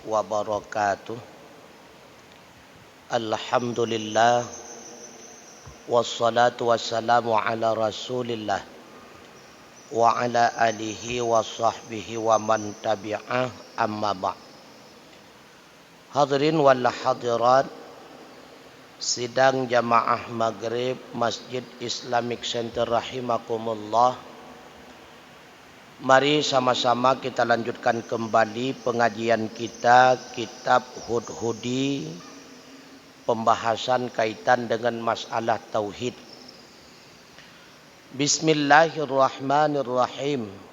wabarakatuh. Alhamdulillah wassalatu wassalamu ala Rasulillah wa ala alihi wa sahbihi wa man tabi'ah, amma ba'd. Hadirin wal hadirat sidang jamaah maghrib Masjid Islamic Center rahimakumullah. Mari sama-sama kita lanjutkan kembali pengajian kita kitab Hudhudi, pembahasan kaitan dengan masalah tauhid. Bismillahirrahmanirrahim.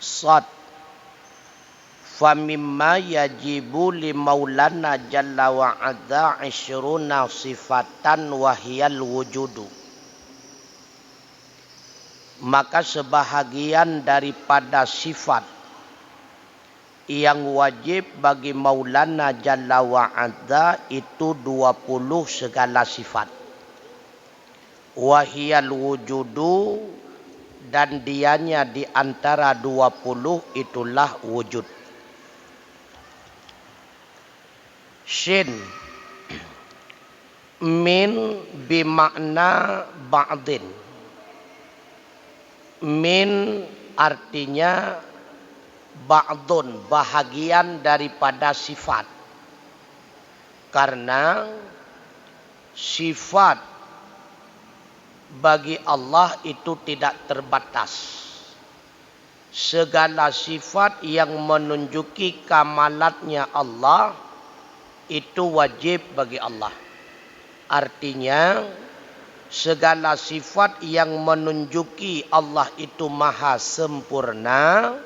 Sad famimma yajibu li maulana jalla wa adza 20 sifatan wahiyal wujudu. Maka sebahagian daripada sifat yang wajib bagi maulana jalla wa adza itu 20 segala sifat. Wahiyal wujudu, dan dianya di antara 20 itulah wujud. Shin min bimakna ba'din. Min artinya ba'dun, bahagian daripada sifat. Karena sifat bagi Allah itu tidak terbatas. Segala sifat yang menunjuki kamalatnya Allah itu wajib bagi Allah. Artinya segala sifat yang menunjuki Allah itu maha sempurna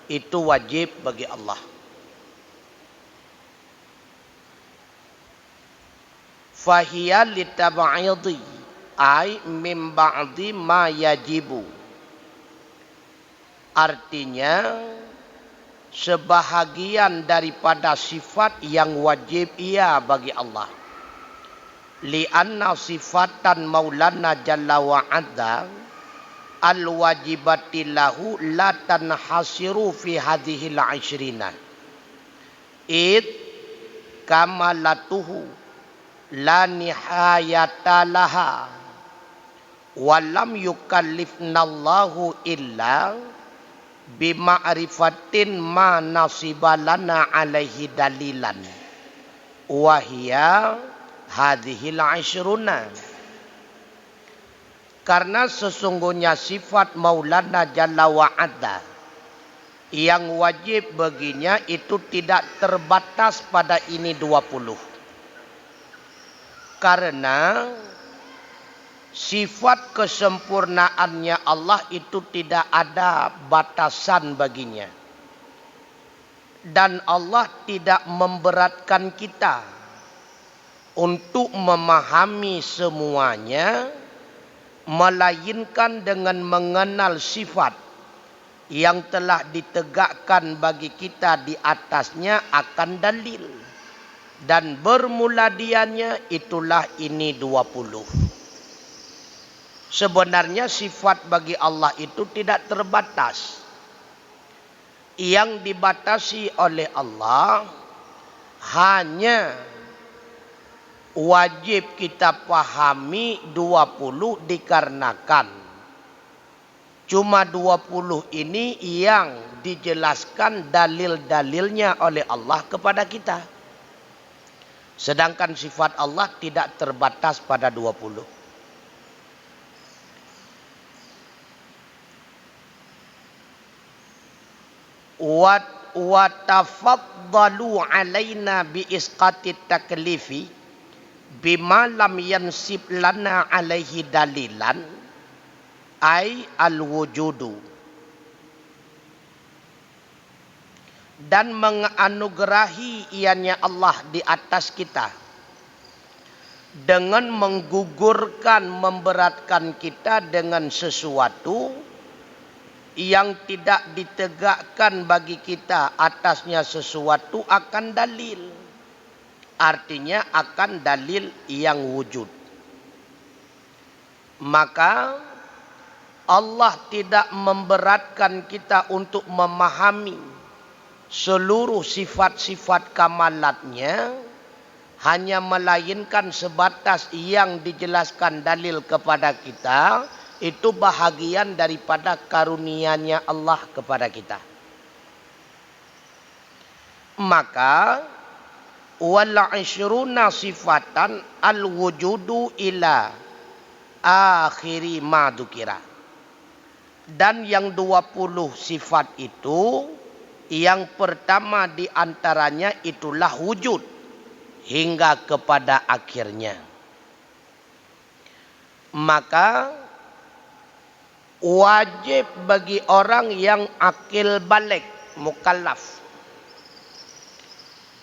itu wajib bagi Allah. Fahiya litab'idhi ay min ba'di ma yajibu. Artinya sebahagian daripada sifat yang wajib ia bagi Allah. Li'anna sifatan maulana jalla wa adza al-wajibati lahu la tanhasiru fi hadhil 20. Id kamalatuhu la nihayata laha. Walam yukallifnallahu illa bima'rifatin ma nasibalana alaihi dalilan wahia hadhil 20. Karena sesungguhnya sifat maulana jalla wa adza yang wajib baginya itu tidak terbatas pada ini 20. Karena sifat kesempurnaannya Allah itu tidak ada batasan baginya. Dan Allah tidak memberatkan kita untuk memahami semuanya, melainkan dengan mengenal sifat yang telah ditegakkan bagi kita di atasnya akan dalil. Dan bermula dianya itulah ini 20. Sebenarnya sifat bagi Allah itu tidak terbatas. Yang dibatasi oleh Allah hanya wajib kita pahami 20 dikarenakan cuma 20 ini yang dijelaskan dalil-dalilnya oleh Allah kepada kita. Sedangkan sifat Allah tidak terbatas pada 20. Wa tafaddalu alaina bi isqatit taklifi bima lam yansib lana alaihi dalilan ay al wujudu. Dan menganugerahi ianya Allah di atas kita dengan menggugurkan, memberatkan kita dengan sesuatu yang tidak ditegakkan bagi kita atasnya sesuatu akan dalil. Artinya akan dalil yang wujud. Maka Allah tidak memberatkan kita untuk memahami seluruh sifat-sifat kamalatnya, hanya melainkan sebatas yang dijelaskan dalil kepada kita, itu bahagian daripada karunia-Nya Allah kepada kita. Maka wal 'ishruna sifatan al wujudu ila akhiri ma dzukira. Dan yang 20 sifat itu, yang pertama di antaranya itulah wujud hingga kepada akhirnya. Maka wajib bagi orang yang akil balik, mukallaf,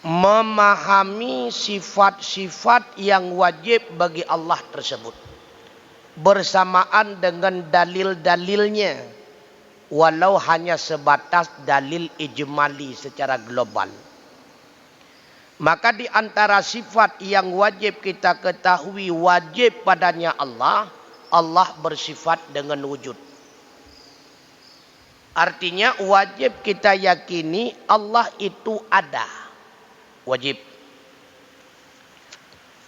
memahami sifat-sifat yang wajib bagi Allah tersebut bersamaan dengan dalil-dalilnya, walau hanya sebatas dalil ijmali secara global. Maka di antara sifat yang wajib kita ketahui wajib padanya Allah, Allah bersifat dengan wujud. Artinya wajib kita yakini Allah itu ada. Wajib.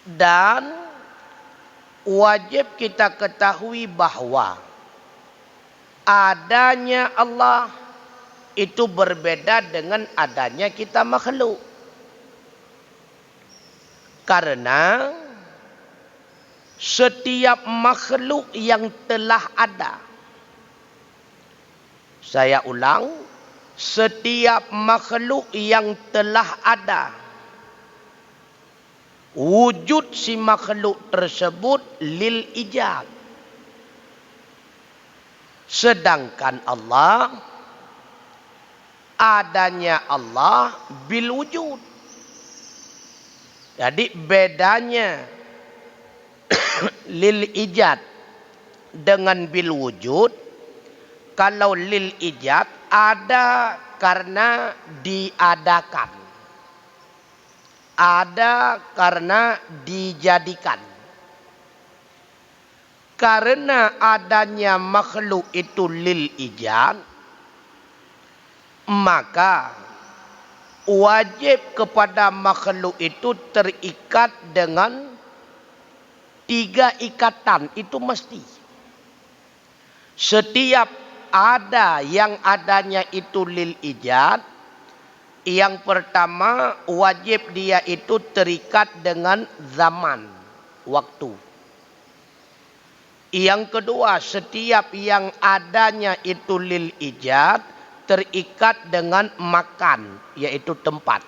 Dan wajib kita ketahui bahwa adanya Allah itu berbeda dengan adanya kita makhluk. Karena setiap makhluk yang telah ada, saya ulang, setiap makhluk yang telah ada, wujud si makhluk tersebut lil ijab. Sedangkan Allah, adanya Allah bil wujud. Jadi bedanya lil ijad dengan bil wujud, kalau lil ijad ada karena diadakan, ada karena dijadikan. Karena adanya makhluk itu lil ijad, maka wajib kepada makhluk itu terikat dengan 3 ikatan. Itu mesti. Setiap ada yang adanya itu lil ijad, yang pertama wajib dia itu terikat dengan zaman, waktu. Yang kedua, setiap yang adanya itu lil ijad terikat dengan makan, yaitu tempat.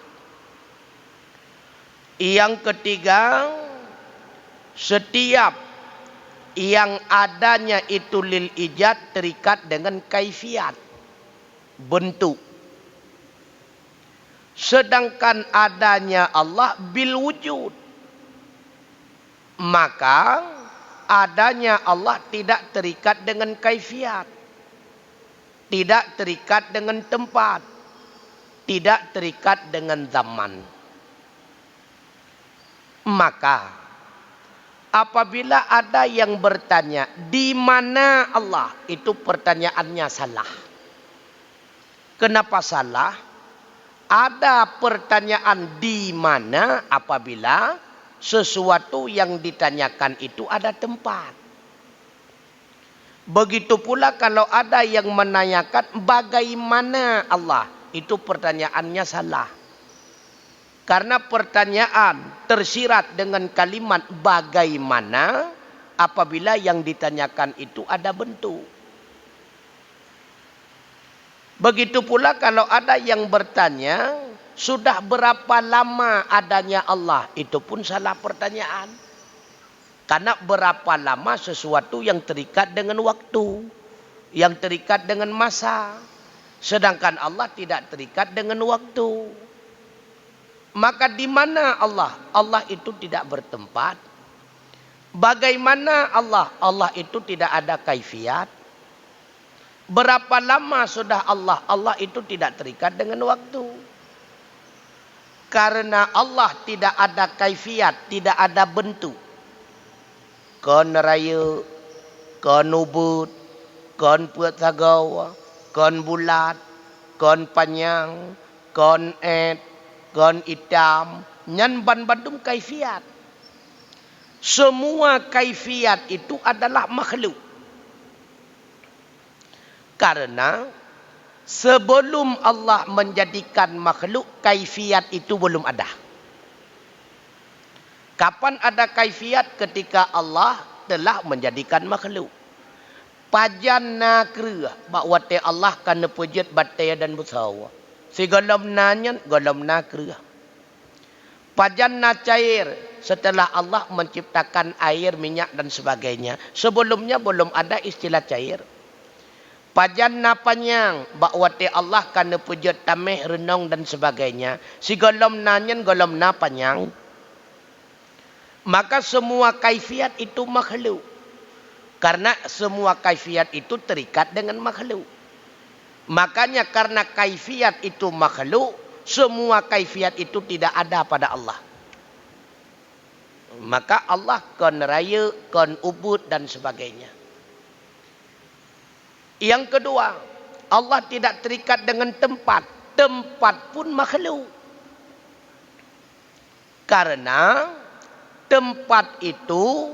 Yang ketiga, setiap yang adanya itu lil ijad terikat dengan kaifiat, bentuk. Sedangkan adanya Allah bil wujud, maka adanya Allah tidak terikat dengan kaifiat, tidak terikat dengan tempat, tidak terikat dengan zaman. Maka apabila ada yang bertanya di mana Allah, itu pertanyaannya salah. Kenapa salah? Ada pertanyaan di mana apabila sesuatu yang ditanyakan itu ada tempat. Begitu pula kalau ada yang menanyakan bagaimana Allah, itu pertanyaannya salah. Karena pertanyaan tersirat dengan kalimat bagaimana apabila yang ditanyakan itu ada bentuk. Begitu pula kalau ada yang bertanya sudah berapa lama adanya Allah, itu pun salah pertanyaan. Karena berapa lama sesuatu yang terikat dengan waktu, yang terikat dengan masa. Sedangkan Allah tidak terikat dengan waktu. Maka di mana Allah? Allah itu tidak bertempat. Bagaimana Allah? Allah itu tidak ada kaifiat. Berapa lama sudah Allah? Allah itu tidak terikat dengan waktu. Karena Allah tidak ada kaifiat, tidak ada bentuk. Kon raya, kon ubud, kon puat sagawa, kon bulat, kon panjang, kon kon hitam, nyan ban bandum kaifiat. Semua kaifiat itu adalah makhluk. Karena sebelum Allah menjadikan makhluk, kaifiat itu belum ada. Kapan ada kaifiat? Ketika Allah telah menjadikan makhluk. Pajan na kerah bahawa Allah kena pujat batai dan bersawa. Si golom nanyan, golom na kerah. Pajan na cair setelah Allah menciptakan air, minyak dan sebagainya. Sebelumnya belum ada istilah cair. Pajan na panjang bahawa Allah kena pujat tameh, renong dan sebagainya. Si golom nanyan, golom na panjang. Maka semua kaifiat itu makhluk. Karena semua kaifiat itu terikat dengan makhluk. Makanya karena kaifiat itu makhluk, semua kaifiat itu tidak ada pada Allah. Maka Allah kon raya, kon ubud dan sebagainya. Yang kedua, Allah tidak terikat dengan tempat. Tempat pun makhluk. Karena tempat itu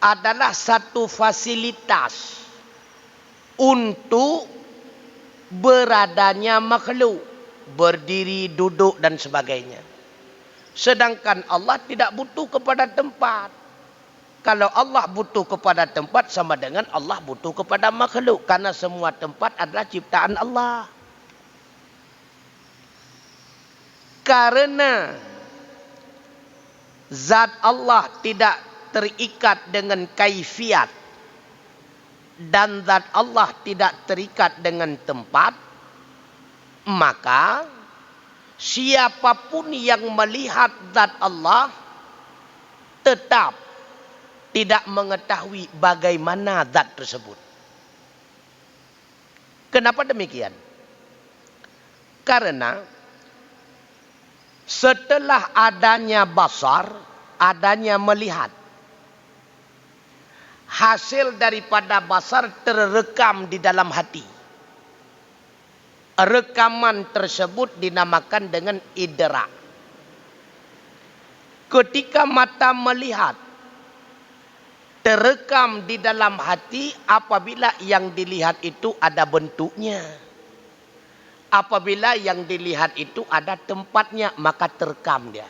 adalah satu fasilitas untuk beradanya makhluk. Berdiri, duduk dan sebagainya. Sedangkan Allah tidak butuh kepada tempat. Kalau Allah butuh kepada tempat, sama dengan Allah butuh kepada makhluk. Karena semua tempat adalah ciptaan Allah. Karena zat Allah tidak terikat dengan kaifiat. Dan zat Allah tidak terikat dengan tempat. Maka siapapun yang melihat zat Allah tetap tidak mengetahui bagaimana zat tersebut. Kenapa demikian? Karena setelah adanya basar, adanya melihat, hasil daripada basar terrekam di dalam hati. Rekaman tersebut dinamakan dengan idrak. Ketika mata melihat, terekam di dalam hati apabila yang dilihat itu ada bentuknya. Apabila yang dilihat itu ada tempatnya, maka terekam dia.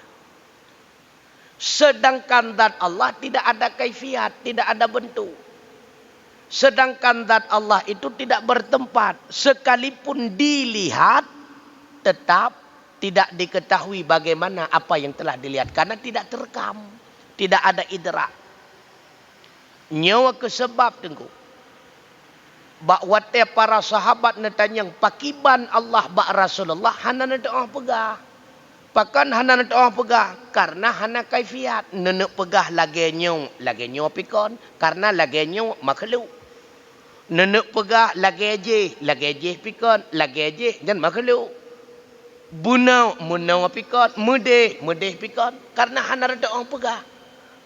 Sedangkan zat Allah tidak ada kaifiat, tidak ada bentuk. Sedangkan zat Allah itu tidak bertempat. Sekalipun dilihat, tetap tidak diketahui bagaimana apa yang telah dilihat. Karena tidak terekam. Tidak ada idrak. Nyawa kesebab tengku. Bahawa para sahabat netanyang pakiban Allah bak Rasulullah, hana doa pegah. Pakan hana doa pegah. Karena hana kaifiat. Nenek pegah lagi nyawa pikon. Karena lagi nyawa makhluk. Nenek pegah lagi je pikon, lagi je dan makhluk. Munau pikon, mudeh pikon. Karena hana ada orang pegah.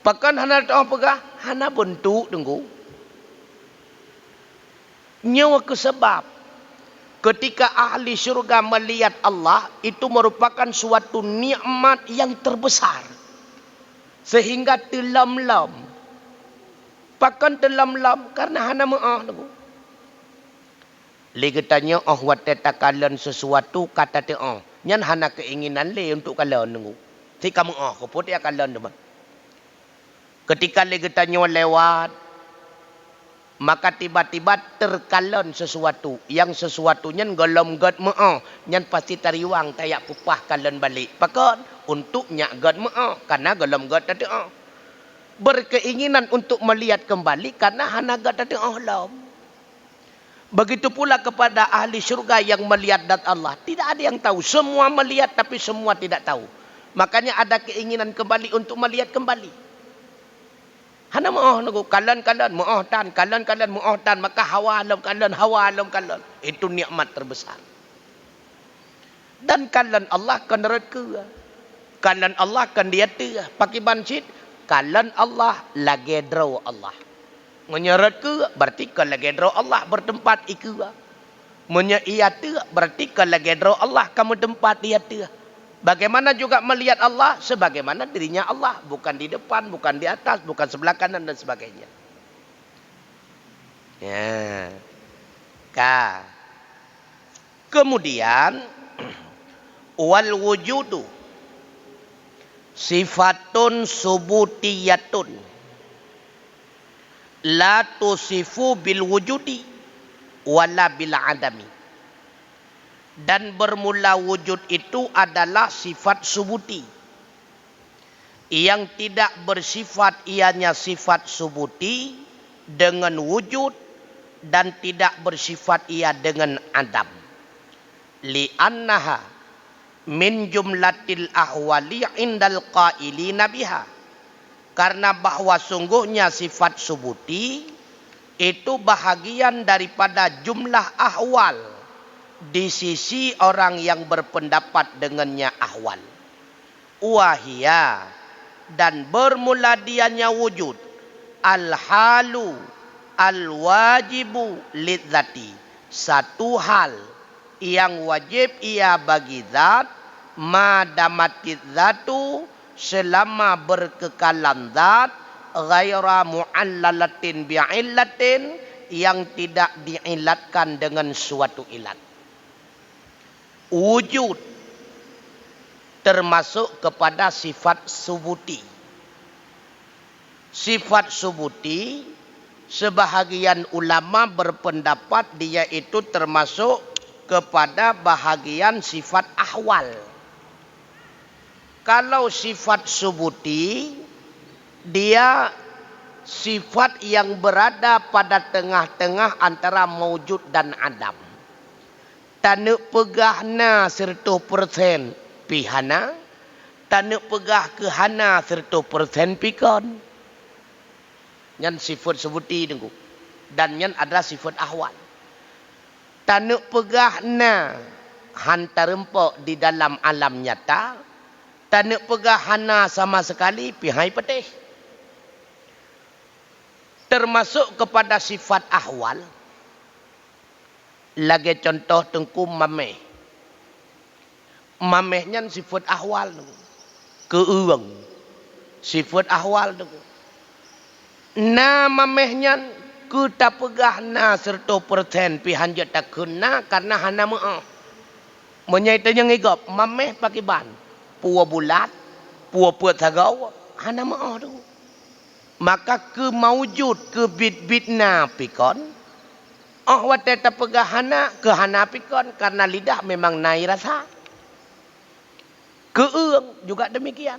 Pakan hana ada orang pegah, hana bentuk tunggu. Nyawa kesebab. Ketika ahli syurga melihat Allah, itu merupakan suatu nikmat yang terbesar. Sehingga telam-lam. Pakan telam-lam karena hana maaf tunggu. Lagi tanya, wate takalan sesuatu kata te nyan hana keinginan le untuk kalan nunggu. Si kamu ko dia kalan deman. Ketika lagi tanya lewat, maka tiba-tiba terkalan sesuatu. Yang sesuatunya golom god nyan pasti tariwang tayak pupah kalan balik. Pakon untuk nyak god karena golom god tadi berkeinginan untuk melihat kembali karena hana god tadi lam. Begitu pula kepada ahli syurga yang melihat zat Allah. Tidak ada yang tahu. Semua melihat tapi semua tidak tahu. Makanya ada keinginan kembali untuk melihat kembali. Hana kalan mu'ahtan. Maka hawa alam kalan. Itu nikmat terbesar. Dan kalan Allah kan reka. Kalan Allah kan dia tu. Pakai bancit. Kalan Allah lagi draw Allah. Menyeret ke berarti kan lagi draw Allah bertempat iku. Munya iya tu berarti kan lagi draw Allah kamu tempat dia tu. Bagaimana juga melihat Allah sebagaimana dirinya Allah, bukan di depan, bukan di atas, bukan sebelah kanan dan sebagainya. Ya. Kemudian wal wujudu sifatun subutiyatun la tusifu bil wujudi wala bil adami. Dan bermula wujud itu adalah sifat subuti yang tidak bersifat ianya sifat subuti dengan wujud dan tidak bersifat ia dengan adam. Li'annaha min jumlatil ahwali indal qailina biha. Karena bahwa sungguhnya sifat subuti itu bahagian daripada jumlah ahwal di sisi orang yang berpendapat dengannya ahwal. Wahia, dan bermula dianya wujud al-halu al-wajibu lidzati, satu hal yang wajib ia bagi zat madamatid zatu, selama berkekalan zat ghaira mu'allalatin bi'illatin, yang tidak diilatkan dengan suatu ilat. Wujud termasuk kepada sifat subuti. Sifat subuti sebahagian ulama berpendapat dia itu termasuk kepada bahagian sifat ahwal. Kalau sifat subuti dia sifat yang berada pada tengah-tengah antara maujud dan adam. Tanuk pegahna 100% pihana, tanuk pegah ke hana 100% pikon. Yang sifat subuti tengku. Dan yang adalah sifat ahwal. Tanuk pegahna hantar rempok di dalam alam nyata, tanuk pegah hana sama sekali pihai petih. Termasuk kepada sifat ahwal. Lagi contoh tengku mameh. Mamehnya sifat ahwal. Keurang. Sifat ahwal. Na mamehnya kita pegah na 100% pihan jata kena karena hana maaf. Menyaitanya ngigap. Mameh pakai ban. Pua bulat. Pua puat sagau. Hana maaf tu. Maka ke maujud ke bit-bit na pikon. Oh wateta pegahana ke hana pikon karena lidah memang naik rasa. Keung juga demikian.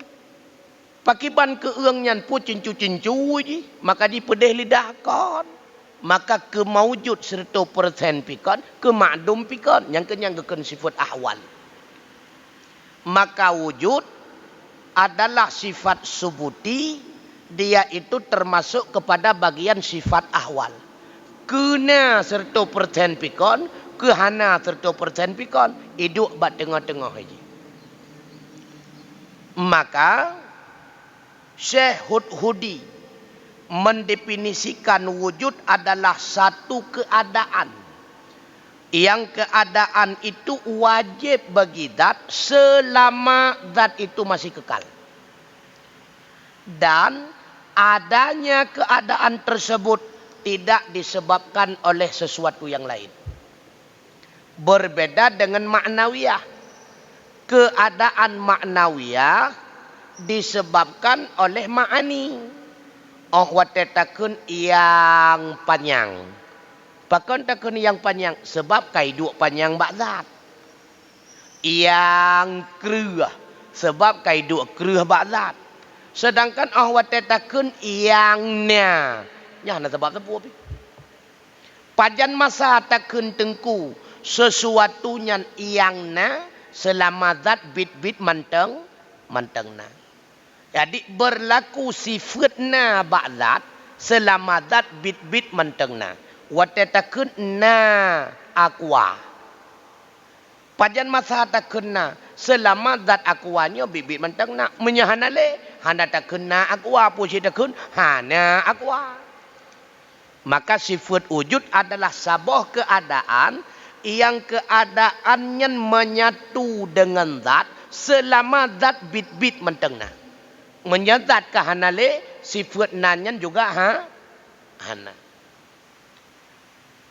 Pakiban keungnya pun cincu-cincu je, maka dipedih lidah kon. Maka ke maujud 100% pikon, ke makdum pikon yang kenyang sifat ahwal. Maka wujud adalah sifat subuti, dia itu termasuk kepada bagian sifat ahwal. Kena 100% pikon, kehana 100% pikon, hidup bat tengah-tengah aja. Maka Syekh Hudhudi mendefinisikan wujud adalah satu keadaan. Yang keadaan itu wajib bagi zat selama zat itu masih kekal. Dan adanya keadaan tersebut tidak disebabkan oleh sesuatu yang lain. Berbeda dengan ma'nawiyah. Keadaan ma'nawiyah disebabkan oleh ma'ani. Oh watetakun yang panjang. Pakon takun yang panjang sebab kaiduk panjang bakzat. Yang keruh sebab kaiduk keruh bakzat. Sedangkan oh watetakun yang nya. Ya, nak sebab apa? Pajan masa takun tengku sesuatunya yang na selama zat bit-bit manteng na. Jadi berlaku sifatna ba'zat selama zat bit-bit manteng na. Wate takun na akwa. Pajan masa tak kena selama zat akuannya bibit mentang nak menyahanale hana tak kena akua puji tak kun hana akua. Maka sifat wujud adalah sebuah keadaan yang keadaannya menyatu dengan zat selama zat bit-bit mentang nak. Menyazat ke hanale sifat nanyan juga hana.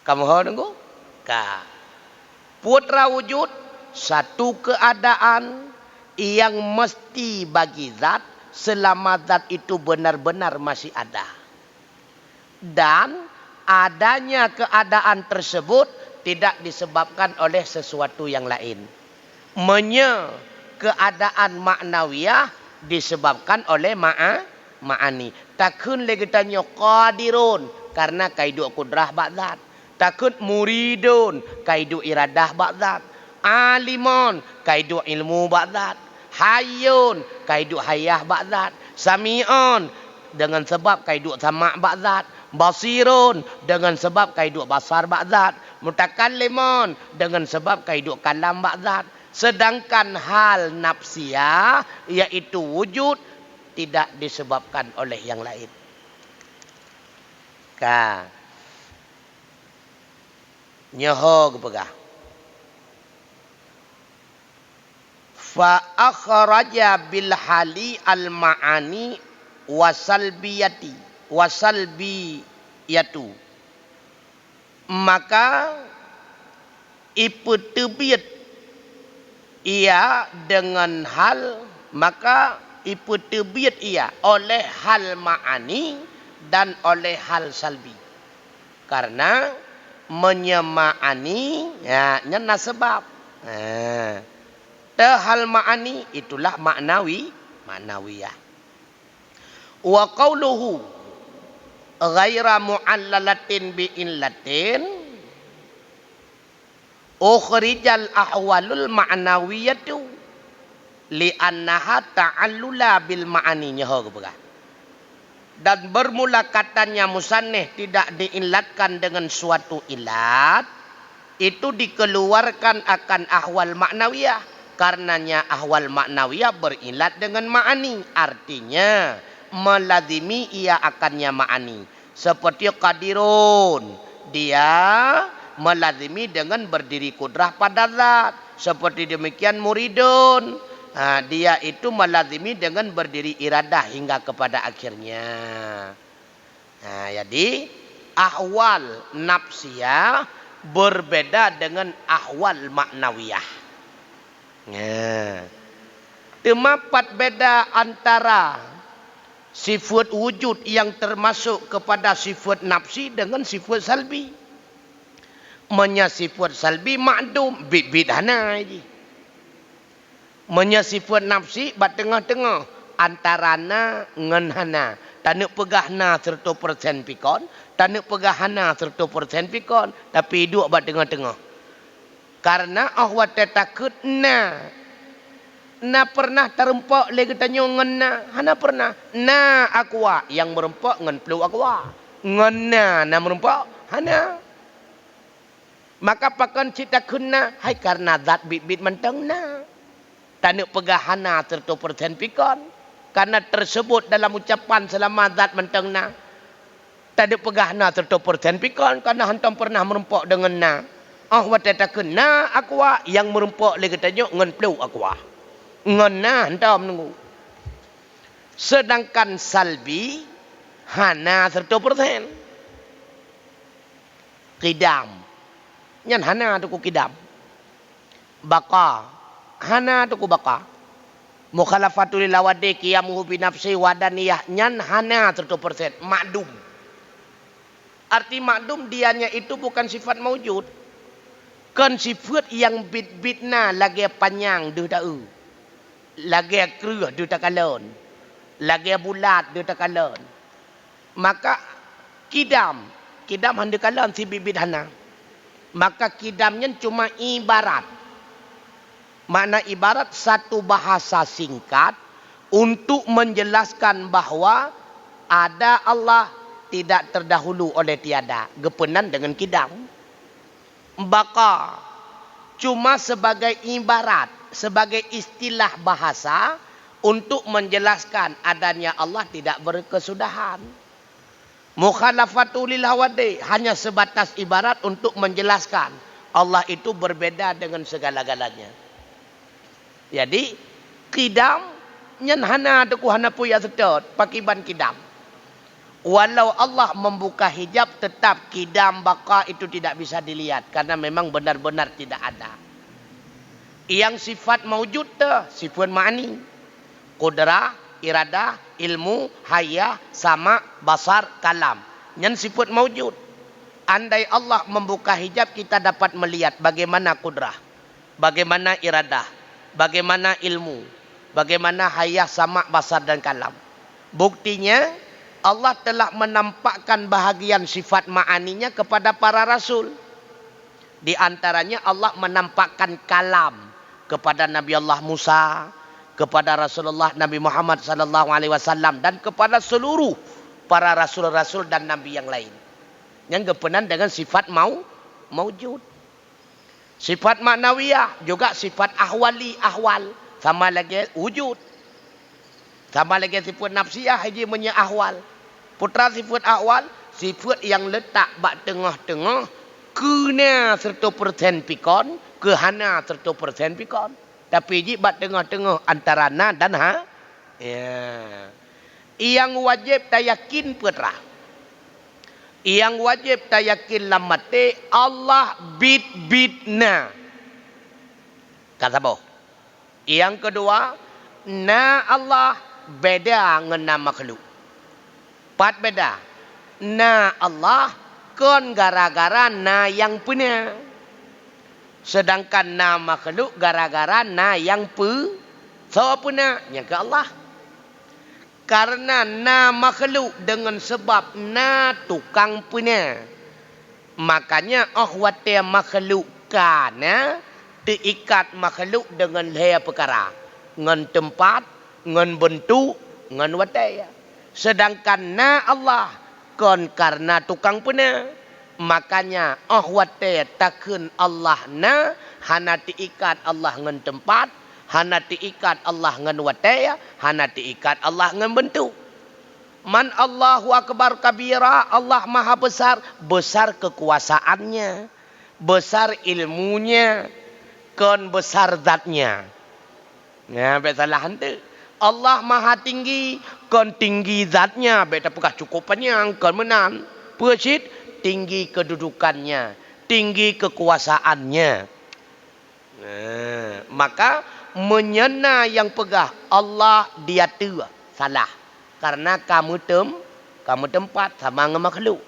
Kamu tahu tunggu? Ka. Putra wujud satu keadaan yang mesti bagi zat selama zat itu benar-benar masih ada. Dan adanya keadaan tersebut tidak disebabkan oleh sesuatu yang lain. Keadaan maknawiyah disebabkan oleh ma'ani. Takun lagi tanya qadirun karena kaidu kudrah ba'zat. Takut muridun kaidu iradah ba'zat. Alimun kaidu ilmu ba'zat. Hayyun kaidu hayah ba'zat. Sami'un dengan sebab kaidu sama' ba'zat. Basirun dengan sebab kaidu basar ba'zat. Mutakallimun dengan sebab kaidu kalam ba'zat. Sedangkan hal nafsiyah yaitu wujud tidak disebabkan oleh yang lain. Nyoho kepegah. Fa akhraja bil hali al ma'ani wasalbiyatu. Maka iputubiyat ia dengan hal, maka iputubiyat ia oleh hal ma'ani dan oleh hal salbi. Karena menyema'ani ya nyana sebab. Hal ma'ani itulah maknawiyah. Wa qauluhu ghaira mu'allalatin bi illatin ukhrijal ahwalul ma'nawiyatu li'annaha ta'allula bil ma'ani nyaho kepegah. Dan bermula katanya musanneh tidak diilatkan dengan suatu ilat, itu dikeluarkan akan ahwal maknawiyah. Karenanya ahwal maknawiyah berilat dengan ma'ani. Artinya melazimi ia akannya ma'ani. Seperti qadirun, dia melazimi dengan berdiri kudrah pada zat. Seperti demikian muridun, dia itu melazimi dengan berdiri iradah hingga kepada akhirnya. Jadi ahwal nafsiyah berbeda dengan ahwal maknawiyah. Terdapat beda antara sifat wujud yang termasuk kepada sifat nafsi dengan sifat salbi. Sifat salbi ma'dum bidana aja. Sifat nafsi bat tengah-tengah antarana ngan hana. Tak pegahna 100% pikon, tak pegahana 100% pikon, tapi hidup bat tengah-tengah. Karena ahwat takut na pernah terempak lagi tanya ngan hana pernah. Na akwa yang merempak ngan pelu akwa. Ngan na merempak hana. Maka pakan cita kena hai karena zat bit-bit mentang na. Tak pegahana 100% pikon. Karena tersebut dalam ucapan selama zat mentang na. Tak pegahana 100% pikon. Karena hantam pernah merempak dengan na. Ahwat tak kena akwa yang merempak lagi tanya ngan pelu akwa. Ngan na hantam nunggu. Sedangkan salbi hana 100%. Qidam. Nyan hana tu ku kidam. Baka. Hana tu ku baka. Mukhalafatul lawadi qiyamuhu bi nafsi wadaniyah. Nyan hana 100%. Ma'dum. Arti ma'dum dianya itu bukan sifat maujud. Kan sifat yang bit-bitna lagi panjang du ta'u. Lagi keruh du takalon. Lagi bulat du takalon. Maka kidam. Kidam handa kalon si bibit hana. Maka kidamnya cuma ibarat. Makna ibarat satu bahasa singkat untuk menjelaskan bahawa ada Allah tidak terdahulu oleh tiada. Gepenan dengan kidam. Baka. cuma sebagai ibarat, sebagai istilah bahasa untuk menjelaskan adanya Allah tidak berkesudahan. Mukhalafatul lil hawadi hanya sebatas ibarat untuk menjelaskan Allah itu berbeda dengan segala-galanya. Jadi kidam nyen hana deku hana puya sedot pakiban kidam. Walau Allah membuka hijab, tetap kidam baka itu tidak bisa dilihat. Karena memang benar-benar tidak ada. Yang sifat maujud tu, sifat ma'ani. Qudrah, iradah, ilmu, haya, sama, basar, kalam. Yang sifat maujud. Andai Allah membuka hijab, kita dapat melihat bagaimana qudrah. Bagaimana iradah. Bagaimana ilmu. Bagaimana haya, sama, basar dan kalam. Buktinya, Allah telah menampakkan bahagian sifat ma'aninya kepada para rasul. Di antaranya Allah menampakkan kalam kepada Nabi Allah Musa, kepada Rasulullah Nabi Muhammad SAW dan kepada seluruh para rasul-rasul dan nabi yang lain. Yang berkenaan dengan sifat maujud. Sifat maknawiyah juga sifat ahwali, ahwal. Sama lagi wujud. Sama lagi sifat nafsiyah haji punya ahwal. Putra sifat ahwal, sifat yang letak bak tengah-tengah, kena 100% pikon, kehana 100% pikon. Tapi ji bak tengah-tengah antara na dan ha. Ya. Yang wajib tayakin putra. Yang wajib tayakin lamate Allah bid-bidna. Kata boh. Yang kedua, na Allah beda dengan makhluk. Empat beda. Na Allah kon gara-gara na yang punya. Sedangkan na makhluk gara-gara na yang so punya. Yang ke Allah. Karena na makhluk dengan sebab na tukang punya. Makanya ahwati makhluk kana diikat makhluk dengan laya perkara. Ngan tempat, ngan bentuk, ngan wataya. Sedangkan na Allah kon karena tukang punya. Makanya ahwate takun Allah na hana diikat Allah ngan tempat, hana diikat Allah ngan wataya, hana diikat Allah ngan bentuk. Man Allahu akbar kabira, Allah maha besar, besar kekuasaannya, besar ilmunya, kon besar zatnya. Ya, besalah hantu. Allah maha tinggi, kon tinggi zatnya, beta pekah cukupannya, kon menang. Persit, tinggi kedudukannya, tinggi kekuasaannya. Nah, maka menyena yang pegah Allah dia tua, salah. Karena kamu tempat sama dengan makhluk.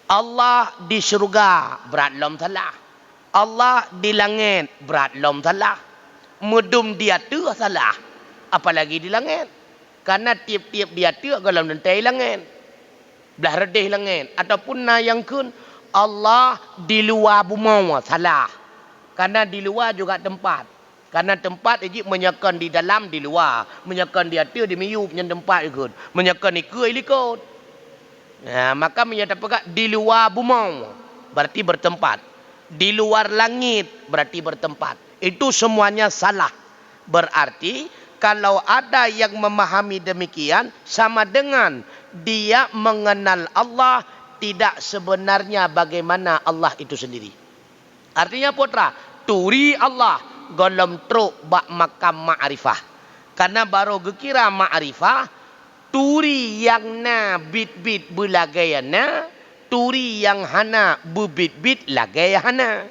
Allah di syurga, berat lom salah. Allah di langit, berat lom salah. Mudum dia tua salah. Apalagi di langit. Karena tiap-tiap dia tua dalam nanti langit. Belah redih langit. Ataupun na yang kun. Allah di luar bumi. Salah. Karena di luar juga tempat. Karena tempat ijik menyakan di dalam, di luar. Menyakan di hati, di miyup yang tempat ikut. Menyakan ikut, ikut. Nah, maka menyatakan di luar bumi. Berarti bertempat. Di luar langit. Berarti bertempat. Itu semuanya salah. Berarti kalau ada yang memahami demikian, sama dengan dia mengenal Allah, tidak sebenarnya bagaimana Allah itu sendiri. Artinya putra, turi Allah, golom truk bak makam ma'rifah. Karena baru gekira ma'rifah, turi yang na bit-bit belagayana, turi yang hana bubit-bit lagayana.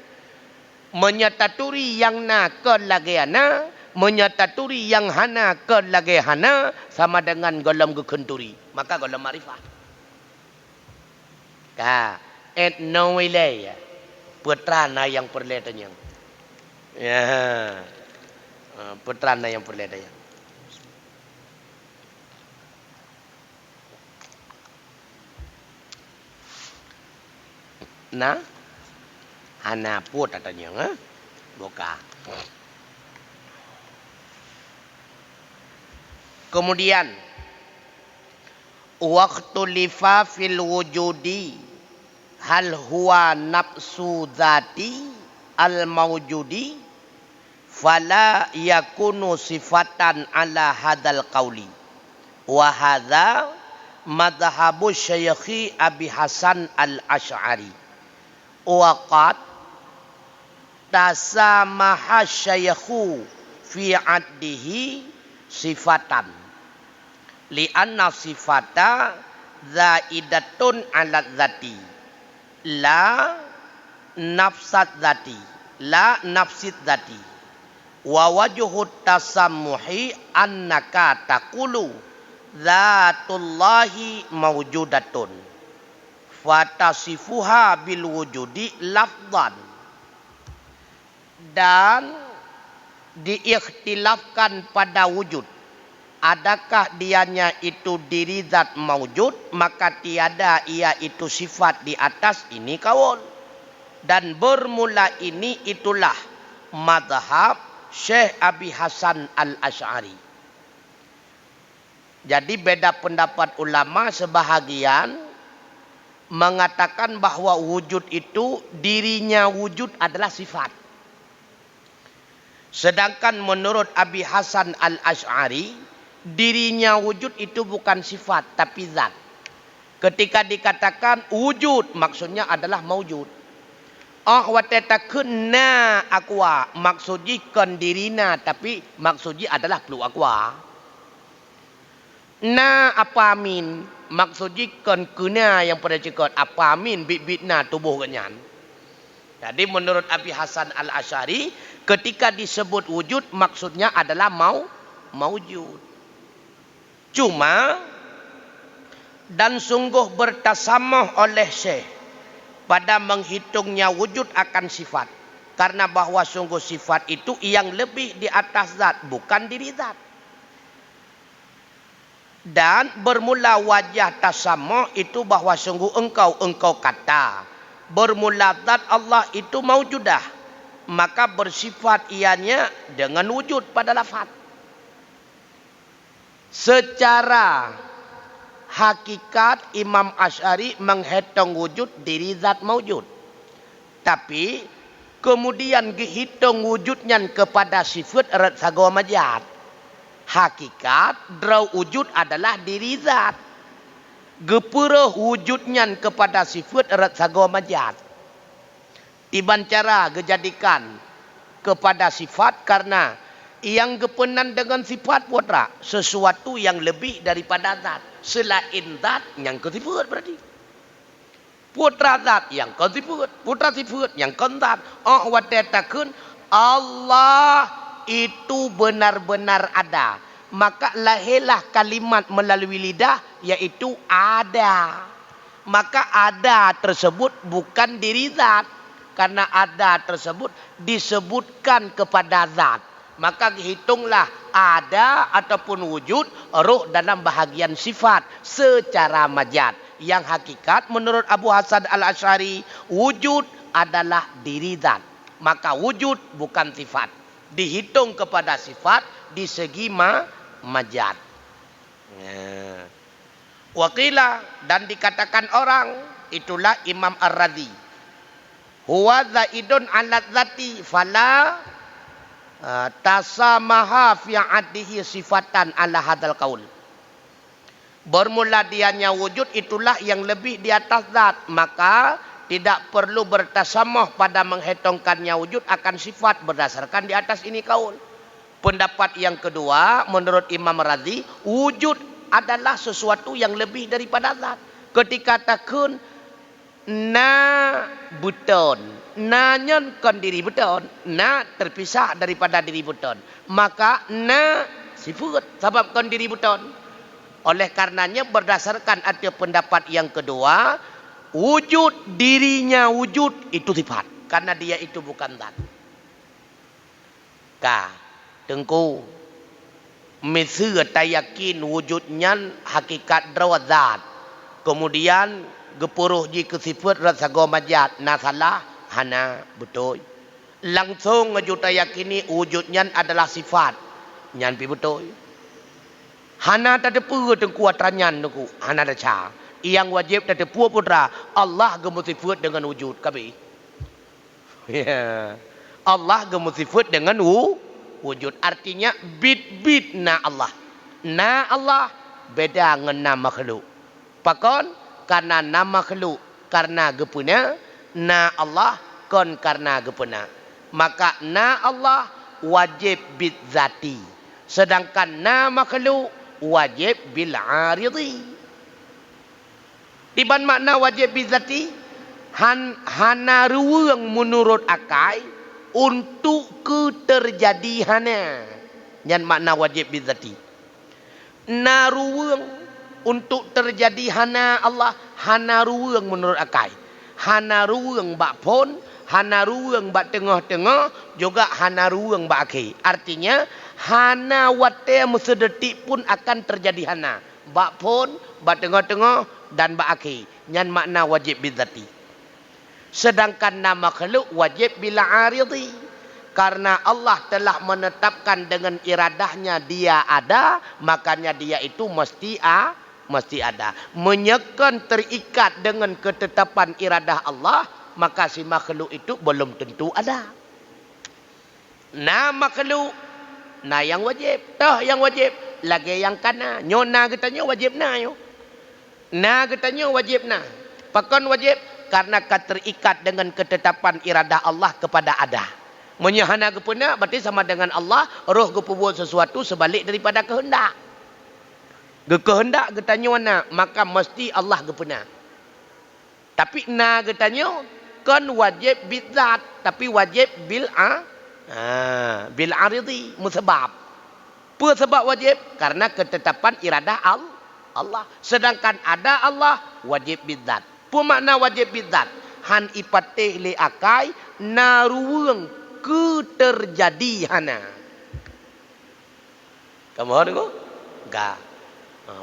Menyata turi yang na ke lagayana, menyataturi yang hana ke lagi hana sama dengan golom gekenturi. Maka golom marifah. Ka et no wilaya. Putrana yang perletanya. Ya. Putrana yang perletanya. Nah, hana put katanya, boka. Kemudian waktu lifa fil wujudi hal huwa nafsu zati al-mawjudi fala yakunu sifatan ala hadal qauli wa hadza madhhabu Syekhi Abi Hasan al-Asy'ari wa qad tasamaha syekhu fi addihi sifatan li'anna sifata zaidatun ala dzati la nafsat dzati la nafsit dzati wa wajhu tasammuhi annaka taqulu dzatullahi mawjudatun fatasifuha bil wujudi lafdhan. Dan diikhtilafkan pada wujud, adakah dianya itu diri zat maujud, maka tiada ia itu sifat di atas ini kaul. Dan bermula ini itulah madhab Syekh Abi Hasan al-Asy'ari. Jadi beda pendapat ulama, sebahagian mengatakan bahwa wujud itu dirinya wujud adalah sifat. Sedangkan menurut Abi Hasan al-Asy'ari, dirinya wujud itu bukan sifat tapi zat. Ketika dikatakan wujud, maksudnya adalah maujud. Wa tatakunna aqwa, maksudnya kan dirina tapi maksudnya adalah perlu aqwa. Na apamin, maksudnya kan kuna yang pada cakap apamin bit-bitna tubuh kenyan. Jadi menurut Abi Hasan al-Asy'ari, ketika disebut wujud maksudnya adalah maujud. Cuma dan sungguh bertasamuh oleh Syekh pada menghitungnya wujud akan sifat. Karena bahwa sungguh sifat itu yang lebih di atas zat, bukan diri zat. Dan bermula wajah tasamuh itu bahwa sungguh engkau kata bermula zat Allah itu maujudah, maka bersifat ianya dengan wujud pada lafaz. Secara hakikat Imam Asy'ari menghitung wujud diri zat maujud. Tapi kemudian dihitung wujudnya kepada sifat erat sago majat. Hakikat draw wujud adalah diri zat. Gepuruh wujudnya kepada sifat erat sago majat. Tiban cara gejadikan kepada sifat karena yang gepenan dengan sifat putra sesuatu yang lebih daripada zat. Selain zat yang ke sifat berarti. Putra zat yang ke sifat, putra sifat yang ke zat. Wa tatakun Allah itu benar-benar ada. Maka lahirlah kalimat melalui lidah, yaitu ada. Maka ada tersebut bukan diri zat. Karena ada tersebut disebutkan kepada zat. Maka hitunglah ada ataupun wujud ruh dalam bahagian sifat secara majaz. Yang hakikat menurut Abu Hasan al-Asy'ari, wujud adalah diri zat. Maka wujud bukan sifat. Dihitung kepada sifat di segi majaz. Waqila, dan dikatakan orang, itulah Imam Ar-Razi, huwa zaidun ala dzati fala tasamaha fi addihi sifatan ala hadzal qaul. Bermula dianya wujud itulah yang lebih di atas zat, maka tidak perlu bertasamuh pada menghitungkannya wujud akan sifat berdasarkan di atas ini kaul. Pendapat yang kedua menurut Imam Razi, wujud adalah sesuatu yang lebih daripada zat. Ketika takun na buton, na-nya kan diri buton, na terpisah daripada diri buton, maka na sifat sebab kan diri buton. Oleh karenanya berdasarkan ada pendapat yang kedua, wujud dirinya wujud itu sifat karena dia itu bukan zat. Tengku mesir tayakin wujudnya hakikat drawat zat. Kemudian gepuruh ji ke sifat rasago majat. Nah salah, hana betul. Langsung ngejuta yakini wujudnya adalah sifat. Nyan pi betul. Hana tak ada pura tengku atranyan tengku. Hana ada ca. Yang wajib tak ada pura putra. Allah gemuk sifat dengan wujud. Kabi. Ya. Allah gemusifut dengan wujud. Artinya bid na Allah. Na Allah beda dengan na makhluk. Pakon karena na makhluk karena gepuna, na Allah kon karena gepuna. Maka na Allah wajib bid zati. Sedangkan na makhluk wajib bil aridi. Di ban makna wajib bid zati hana ruang menurut akai untuk keterjadiannya. Yang makna wajib bid zati. Na ruang untuk terjadi hana Allah, hana ruang menurut akai. Hana ruang bak pon, hana ruang bak tengah-tengah, juga hana ruang bak akhir. Artinya, hana wate sedetik pun akan terjadi hana. Bak pon, bak tengah-tengah, dan bak akhir. Yang makna wajib bidzati. Sedangkan nama makhluk wajib bila aridi. Karena Allah telah menetapkan dengan iradahnya dia ada, makanya dia itu mesti ada. Menyekan terikat dengan ketetapan iradah Allah, maka si makhluk itu belum tentu ada. Nah makhluk, nah yang wajib, toh yang wajib, lagi yang kana. Nyo na katanya wajib na yo. Na katanya wajib na. Pakon wajib karena terikat dengan ketetapan iradah Allah kepada ada. Menyahana kepuna berarti sama dengan Allah, roh keperbuat sesuatu sebalik daripada kehendak. Kehendak getanya na, maka mesti Allah kepuna. Tapi na getanya kan wajib bidzat, tapi wajib bil aridi musabab. Apa sebab wajib? Karena ketetapan iradah Allah. Sedangkan ada Allah wajib bidzat. Apa makna wajib bidzat? Han ipatih li akai naruang keterjadiannya. Kamu dengar? Enggak.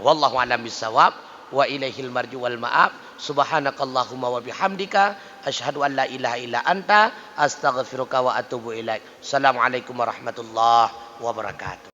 Wallahu a'lam bissawab wa ilaihil marju wal ma'ab. Subhanakallahumma wa bihamdika asyhadu an la ilaha illa anta astaghfiruka wa atubu ilaik. Assalamualaikum warahmatullahi wabarakatuh.